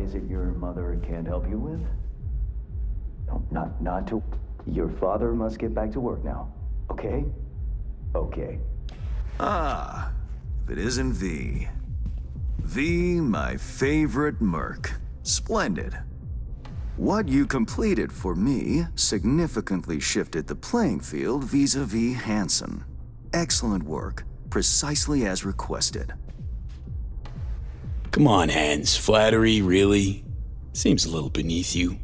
is it your mother can't help you with? No, not to... Your father must get back to work now, okay? Okay. Ah, if it isn't V. V, my favorite merc. Splendid. What you completed for me significantly shifted the playing field vis-a-vis Hansen. Excellent work, precisely as requested. Come on, Hans. Flattery, really? Seems a little beneath you.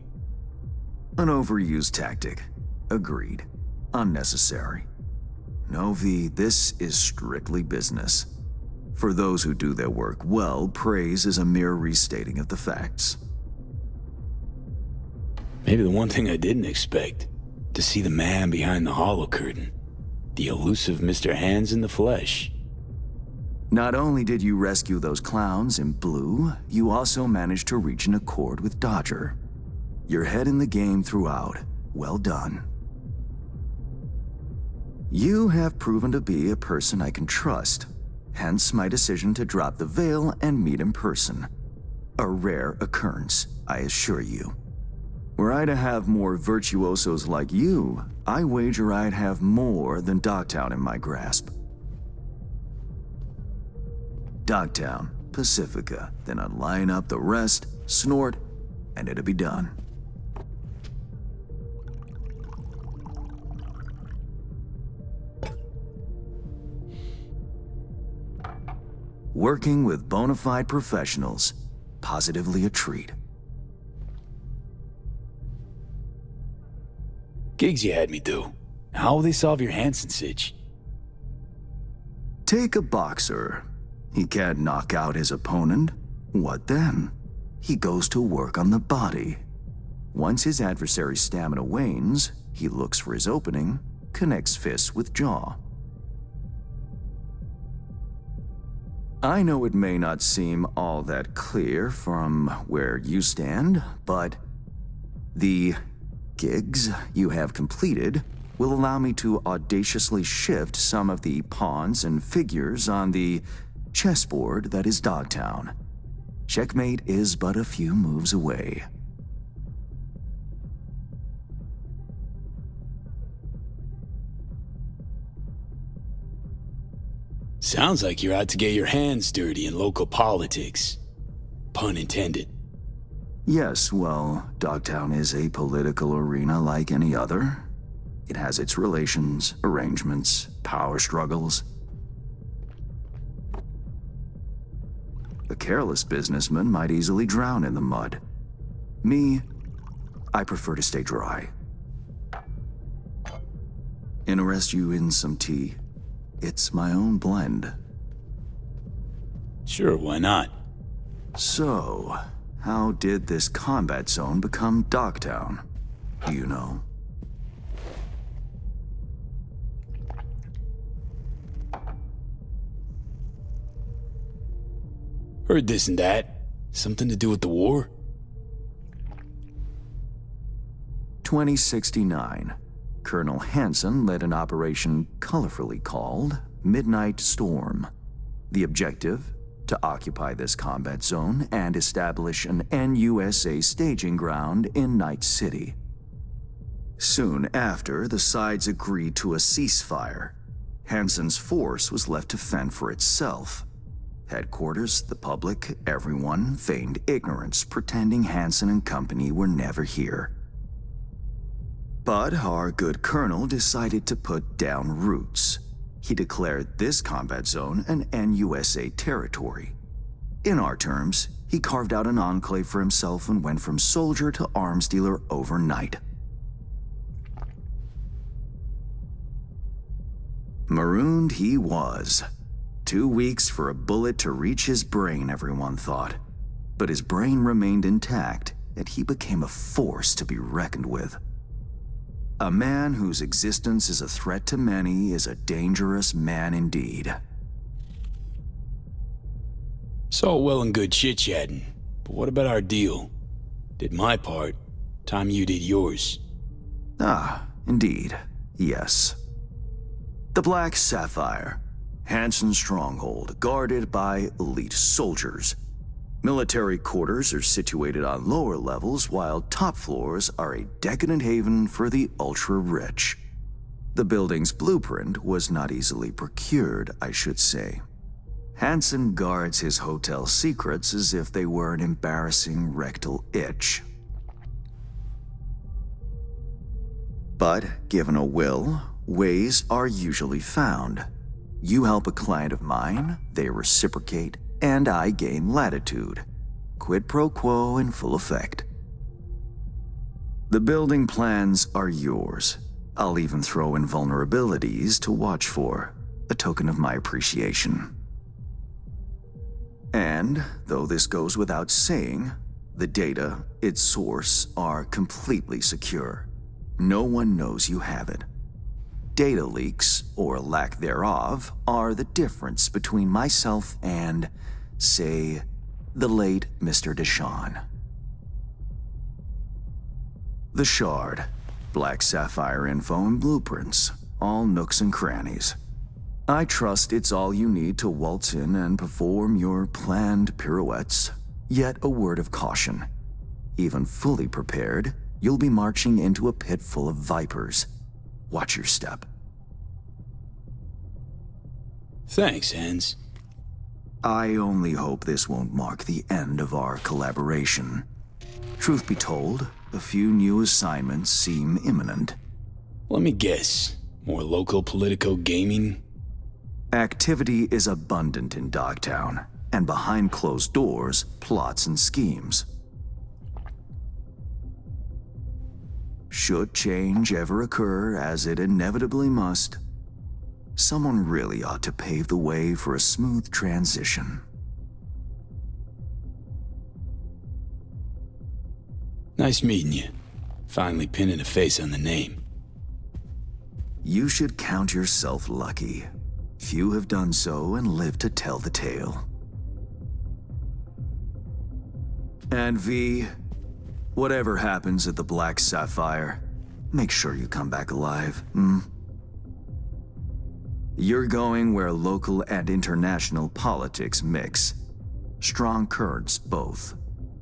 An overused tactic. Agreed. Unnecessary. No, V, this is strictly business. For those who do their work well, praise is a mere restating of the facts. Maybe the one thing I didn't expect, to see the man behind the hollow curtain. The elusive Mr. Hands in the flesh. Not only did you rescue those clowns in blue, you also managed to reach an accord with Dodger. Your head in the game throughout. Well done. You have proven to be a person I can trust, hence my decision to drop the veil and meet in person. A rare occurrence, I assure you. Were I to have more virtuosos like you, I wager I'd have more than Dogtown in my grasp. Dogtown, Pacifica, then I'd line up the rest, snort, and it'd be done. Working with bona fide professionals, positively a treat. Gigs you had me do. How will they solve your Hansen sitch? Take a boxer. He can't knock out his opponent. What then? He goes to work on the body. Once his adversary's stamina wanes, he looks for his opening, connects fists with jaw. I know it may not seem all that clear from where you stand, but the gigs you have completed will allow me to audaciously shift some of the pawns and figures on the chessboard that is Dogtown. Checkmate is but a few moves away. Sounds like you're out to get your hands dirty in local politics. Pun intended. Yes, well, Dogtown is a political arena like any other. It has its relations, arrangements, power struggles. A careless businessman might easily drown in the mud. Me, I prefer to stay dry. Interest you in some tea? It's my own blend. Sure, why not? So, how did this combat zone become Dogtown? Do you know? Heard this and that. Something to do with the war? 2069. Colonel Hansen led an operation colorfully called Midnight Storm. The objective? To occupy this combat zone and establish an NUSA staging ground in Night City. Soon after, the sides agreed to a ceasefire. Hansen's force was left to fend for itself. Headquarters, the public, everyone feigned ignorance, pretending Hansen and company were never here. But our good colonel decided to put down roots. He declared this combat zone an NUSA territory. In our terms, he carved out an enclave for himself and went from soldier to arms dealer overnight. Marooned he was. 2 weeks for a bullet to reach his brain, everyone thought. But his brain remained intact, and he became a force to be reckoned with. A man whose existence is a threat to many is a dangerous man indeed. It's all well and good chit-chatting, but what about our deal? Did my part, time you did yours. Ah, indeed, yes. The Black Sapphire, Hansen's stronghold, guarded by elite soldiers. Military quarters are situated on lower levels, while top floors are a decadent haven for the ultra-rich. The building's blueprint was not easily procured, I should say. Hansen guards his hotel secrets as if they were an embarrassing rectal itch. But given a will, ways are usually found. You help a client of mine, they reciprocate, and I gain latitude. Quid pro quo in full effect. The building plans are yours. I'll even throw in vulnerabilities to watch for, a token of my appreciation. And, though this goes without saying, the data, its source, are completely secure. No one knows you have it. Data leaks, or lack thereof, are the difference between myself and, say, the late Mr. Deshawn. The Shard, Black Sapphire info and blueprints, all nooks and crannies. I trust it's all you need to waltz in and perform your planned pirouettes. Yet a word of caution. Even fully prepared, you'll be marching into a pit full of vipers. Watch your step. Thanks, Hans. I only hope this won't mark the end of our collaboration. Truth be told, a few new assignments seem imminent. Let me guess. More local Politico gaming? Activity is abundant in Dogtown, and behind closed doors, plots and schemes. Should change ever occur, as it inevitably must, someone really ought to pave the way for a smooth transition. Nice meeting you. Finally pinning a face on the name. You should count yourself lucky. Few have done so and lived to tell the tale. And V, whatever happens at the Black Sapphire, make sure you come back alive, You're going where local and international politics mix. Strong currents, both.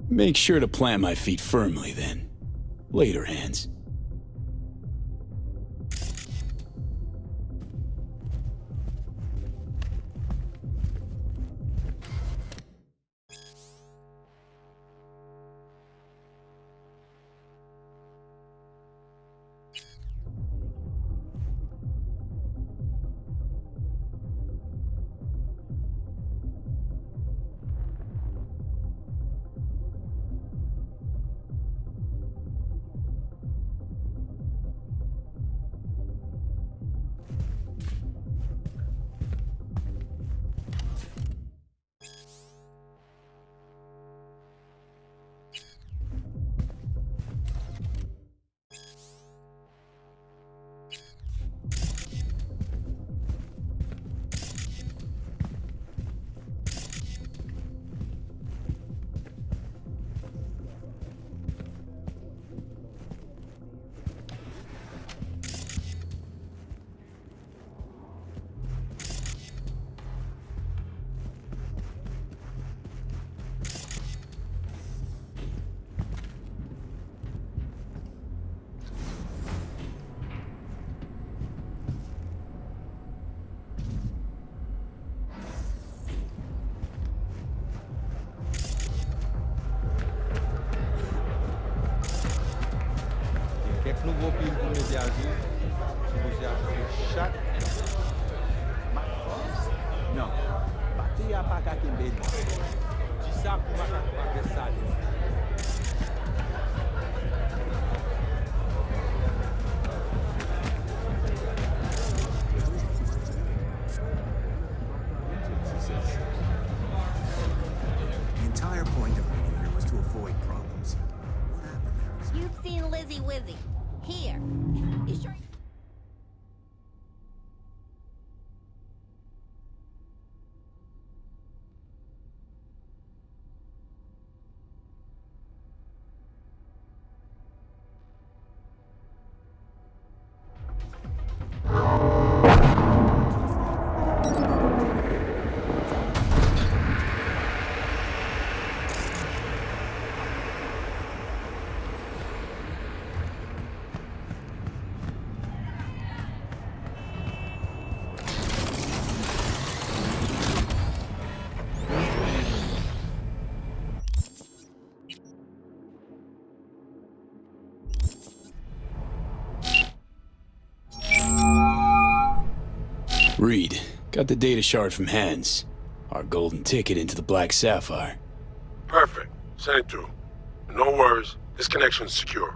Make sure to plant my feet firmly, then. Later, Hans. Quer que não vou pedir para o de azul? Se você acha chato? Não. Bati a paca aqui mesmo. De saco para adversário. The entire point of being here was to avoid problems. What happened there? You've seen Lizzie Wizzy. Here. You sure? Got the data shard from Hans. Our golden ticket into the Black Sapphire. Perfect. Send it through. No worries. This connection's secure.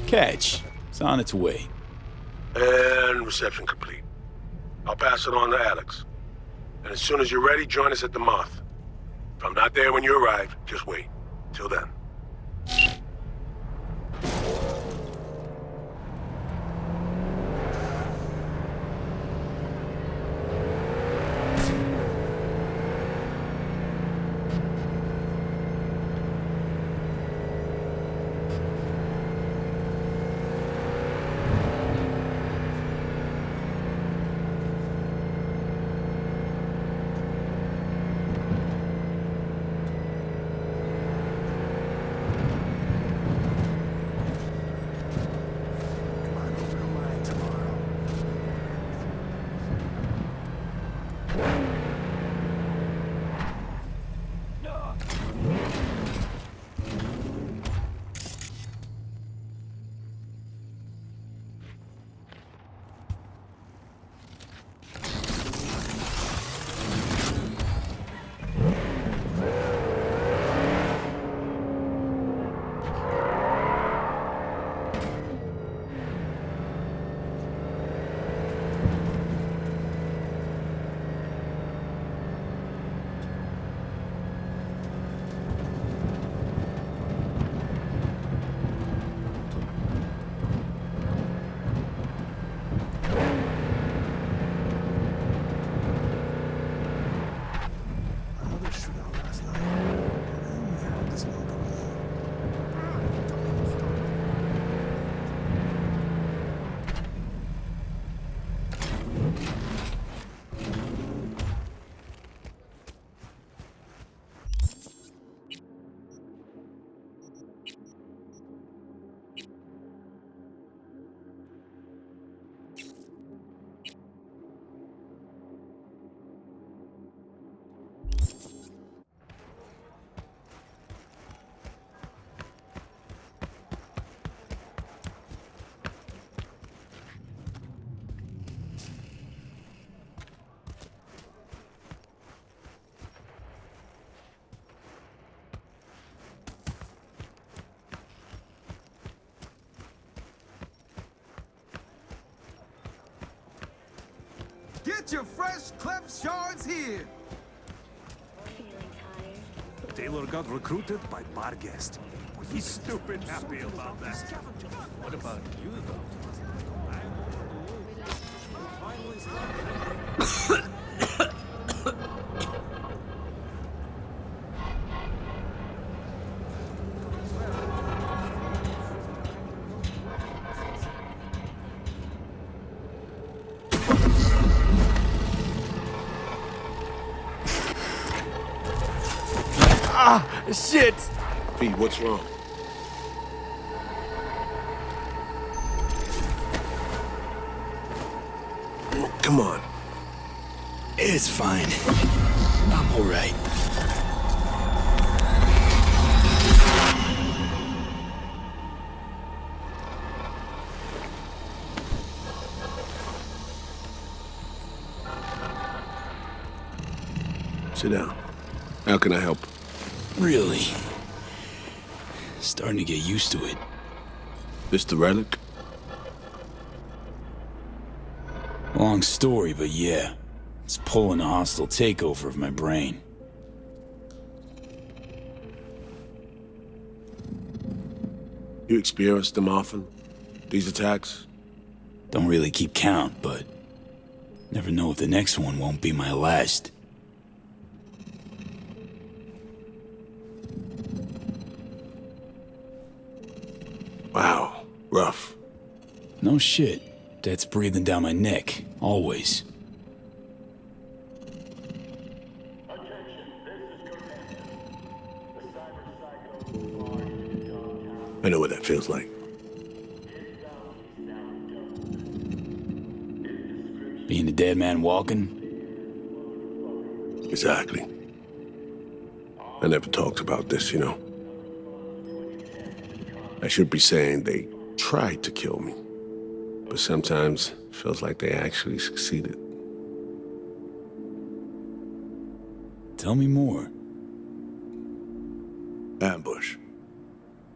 Catch. It's on its way. And reception complete. I'll pass it on to Alex. And as soon as you're ready, join us at the Moth. If I'm not there when you arrive, just wait. Till then. Get your fresh cleft shards here. Taylor got recruited by Barghest. He's stupid happy about that. What about you, Shit! V, what's wrong? Come on. It's fine. I'm alright. Sit down. How can I help? Really? Starting to get used to it. This the relic? Long story, but yeah. It's pulling a hostile takeover of my brain. You experience them often? These attacks? Don't really keep count, but never know if the next one won't be my last. Wow, rough. No shit. That's breathing down my neck, always. I know what that feels like. Being a dead man walking? Exactly. I never talked about this, you know. I should be saying they tried to kill me. but sometimes it feels like they actually succeeded. Tell me more. Ambush.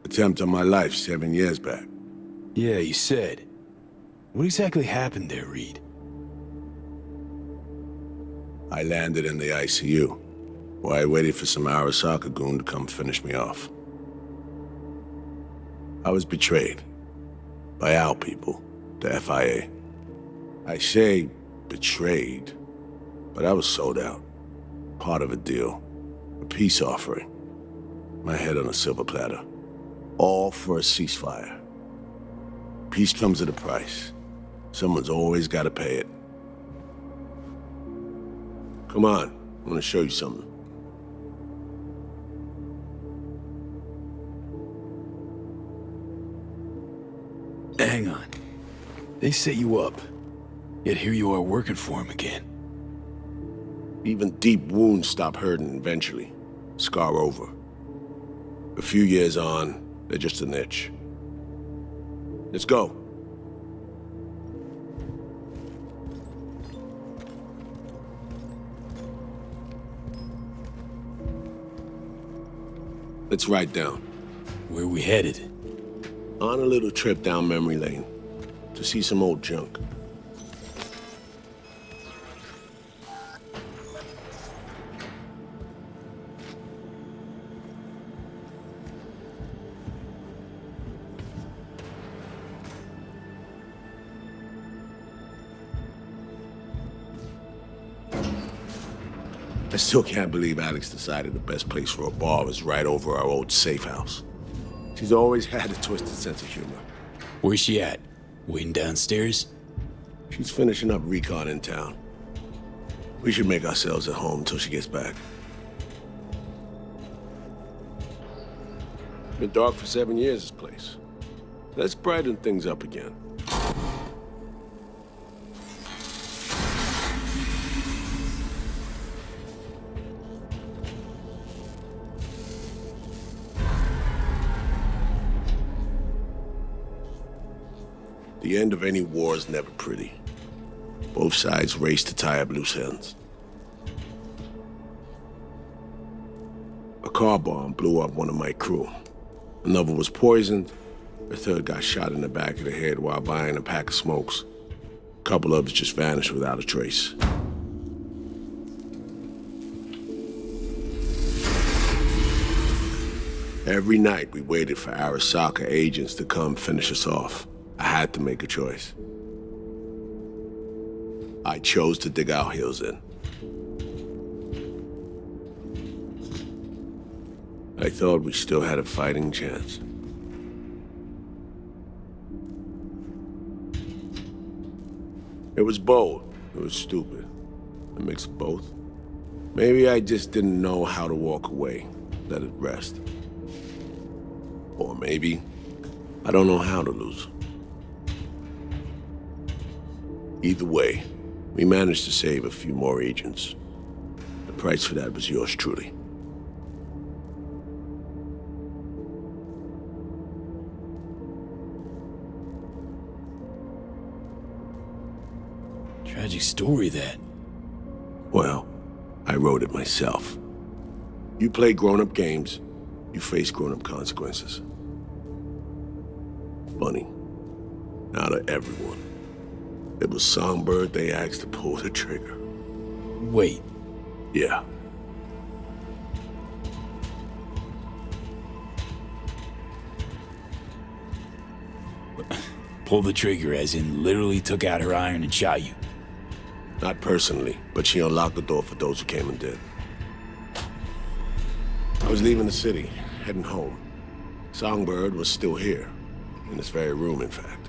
Attempt on my life 7 years back. Yeah, you said. What exactly happened there, Reed? I landed in the ICU, where I waited for some Arasaka goon to come finish me off. I was betrayed. By our people, the FIA. I say betrayed, but I was sold out. Part of a deal. A peace offering. My head on a silver platter. All for a ceasefire. Peace comes at a price. Someone's always got to pay it. Come on, I want to show you something. Hang on. They set you up, yet here you are working for him again. Even deep wounds stop hurting eventually. Scar over. A few years on, they're just an itch. Let's go. Let's ride down. Where we headed? On a little trip down memory lane to see some old junk. I still can't believe Alex decided the best place for a bar was right over our old safe house. She's always had a twisted sense of humor. Where's she at? Waiting downstairs? She's finishing up recon in town. We should make ourselves at home until she gets back. Been dark for 7 years, this place. Let's brighten things up again. The end of any war is never pretty. Both sides race to tie up loose ends. A car bomb blew up one of my crew. Another was poisoned. A third got shot in the back of the head while buying a pack of smokes. A couple others just vanished without a trace. Every night we waited for Arasaka agents to come finish us off. I had to make a choice. I chose to dig our heels in. I thought we still had a fighting chance. It was bold. It was stupid. A mix of both. Maybe I just didn't know how to walk away, let it rest. Or maybe I don't know how to lose. Either way, we managed to save a few more agents. The price for that was yours truly. Tragic story, that. Well, I wrote it myself. You play grown-up games, you face grown-up consequences. Funny. Not to everyone. It was Songbird they asked to pull the trigger. Wait. Yeah. Pull the trigger as in literally took out her iron and shot you? Not personally, but she unlocked the door for those who came and did. I was leaving the city, heading home. Songbird was still here. In this very room, in fact.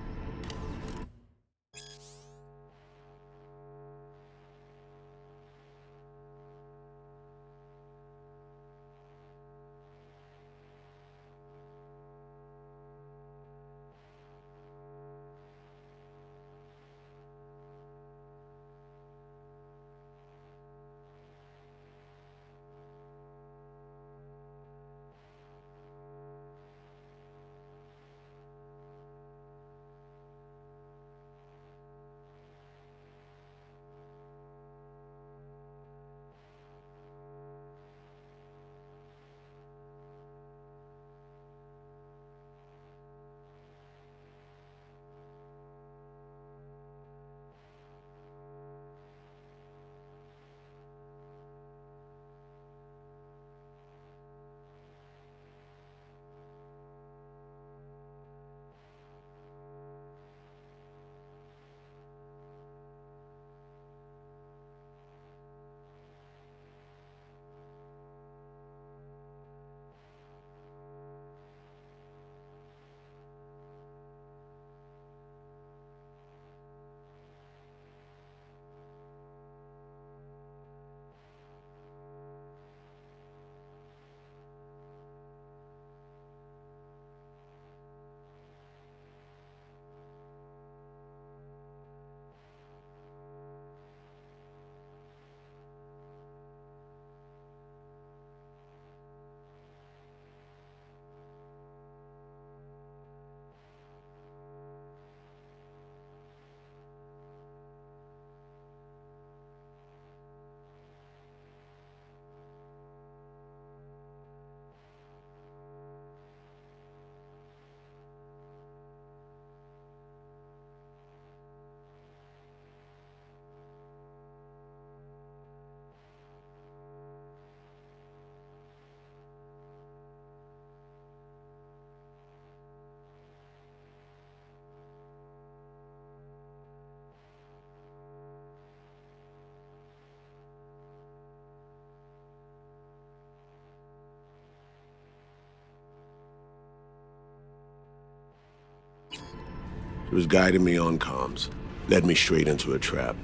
It was guiding me on comms, led me straight into a trap.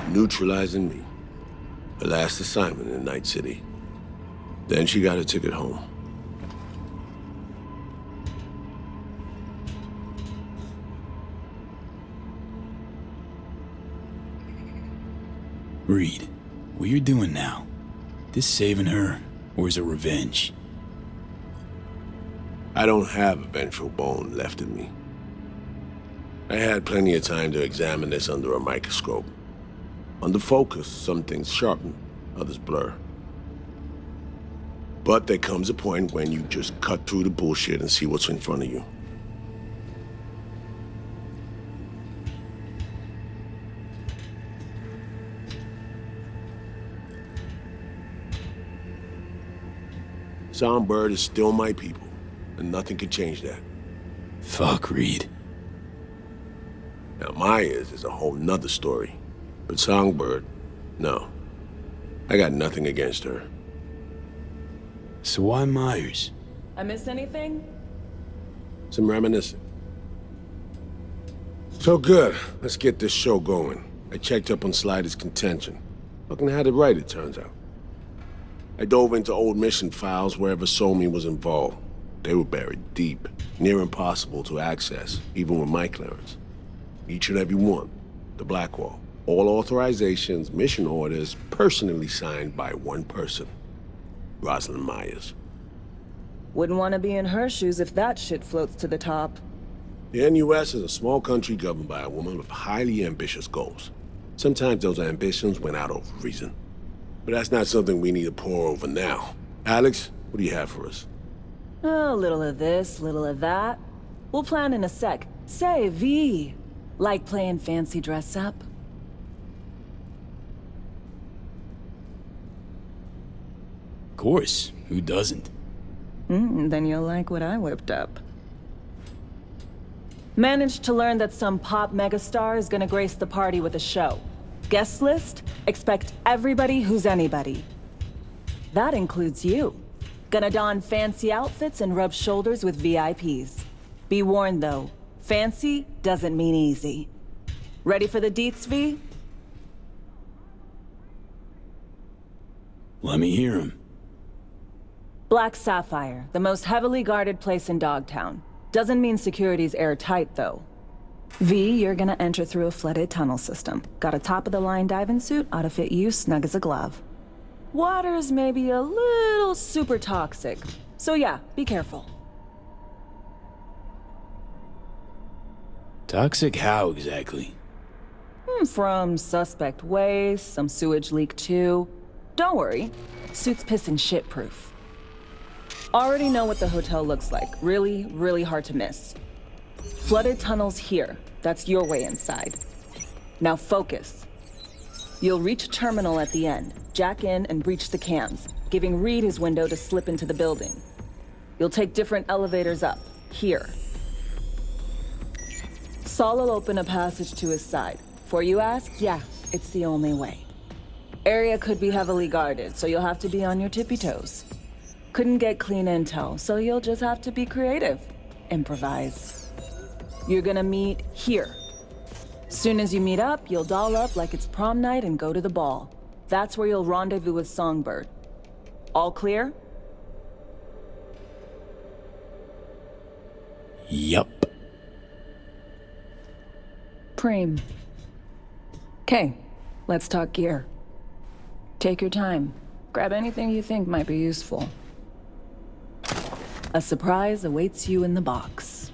Neutralizing me. Her last assignment in Night City. Then she got a ticket home. Reed, what you're doing now, this saving her, or is it revenge? I don't have a vengeful bone left in me. I had plenty of time to examine this under a microscope. Under focus, some things sharpen, others blur. But there comes a point when you just cut through the bullshit and see what's in front of you. Songbird is still my people, and nothing can change that. Fuck, Reed. Now, Myers is a whole nother story. But Songbird, no. I got nothing against her. So why Myers? I miss anything? Some reminiscing. So good. Let's get this show going. I checked up on Slider's contention. Fucking had it right, it turns out. I dove into old mission files wherever Somi was involved. They were buried deep, near impossible to access, even with my clearance. Each and every one. The Blackwall. All authorizations, mission orders, personally signed by one person. Rosalind Myers. Wouldn't want to be in her shoes if that shit floats to the top. The NUS is a small country governed by a woman with highly ambitious goals. Sometimes those ambitions went out of reason. But that's not something we need to pour over now. Alex, what do you have for us? A little of this, little of that. We'll plan in a sec. Say, V. Like playing fancy dress up? Of course, who doesn't? Then you'll like what I whipped up. Managed to learn that some pop megastar is gonna grace the party with a show. Guest list? Expect everybody who's anybody. That includes you. Gonna don fancy outfits and rub shoulders with VIPs. Be warned though, fancy doesn't mean easy. Ready for the deets, V? Let me hear him. Black Sapphire, the most heavily guarded place in Dogtown. Doesn't mean security's airtight, though. V, you're gonna enter through a flooded tunnel system. Got a top-of-the-line diving suit, ought to fit you snug as a glove. Water's maybe a little super toxic, so yeah, be careful. Toxic how exactly? From suspect waste, some sewage leak too. Don't worry, suit's piss and shit proof. Already know what the hotel looks like. Really, really hard to miss. Flooded tunnels here. That's your way inside. Now focus. You'll reach a terminal at the end, jack in and breach the cams, giving Reed his window to slip into the building. You'll take different elevators up, here. Saul will open a passage to his side. Before you ask, yeah, it's the only way. Area could be heavily guarded, so you'll have to be on your tippy toes. Couldn't get clean intel, so you'll just have to be creative. Improvise. You're gonna meet here. Soon as you meet up, you'll doll up like it's prom night and go to the ball. That's where you'll rendezvous with Songbird. All clear? Yup. Preem. Okay, let's talk gear. Take your time. Grab anything you think might be useful. A surprise awaits you in the box.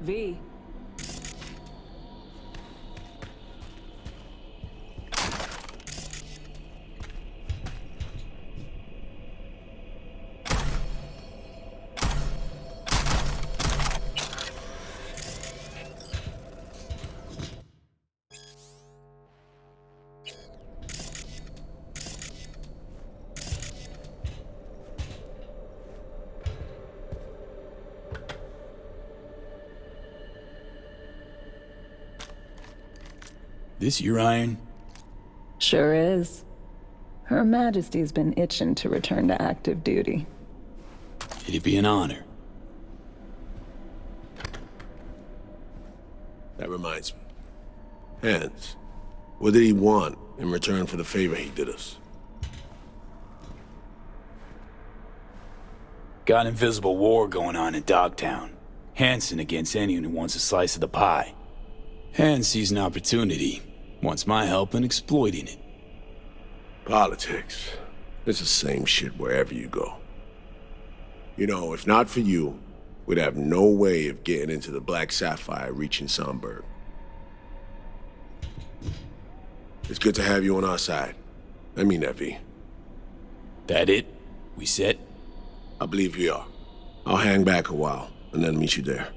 V. This your iron? Sure is. Her Majesty's been itching to return to active duty. It'd be an honor. That reminds me. Hans, what did he want in return for the favor he did us? Got an invisible war going on in Dogtown. Hansen against anyone who wants a slice of the pie. Hans sees an opportunity, wants my help in exploiting it. Politics. It's the same shit wherever you go. You know, if not for you, we'd have no way of getting into the Black Sapphire reaching Sonberg. It's good to have you on our side. I mean that, V. That it? We set? I believe we are. I'll hang back a while, and then meet you there.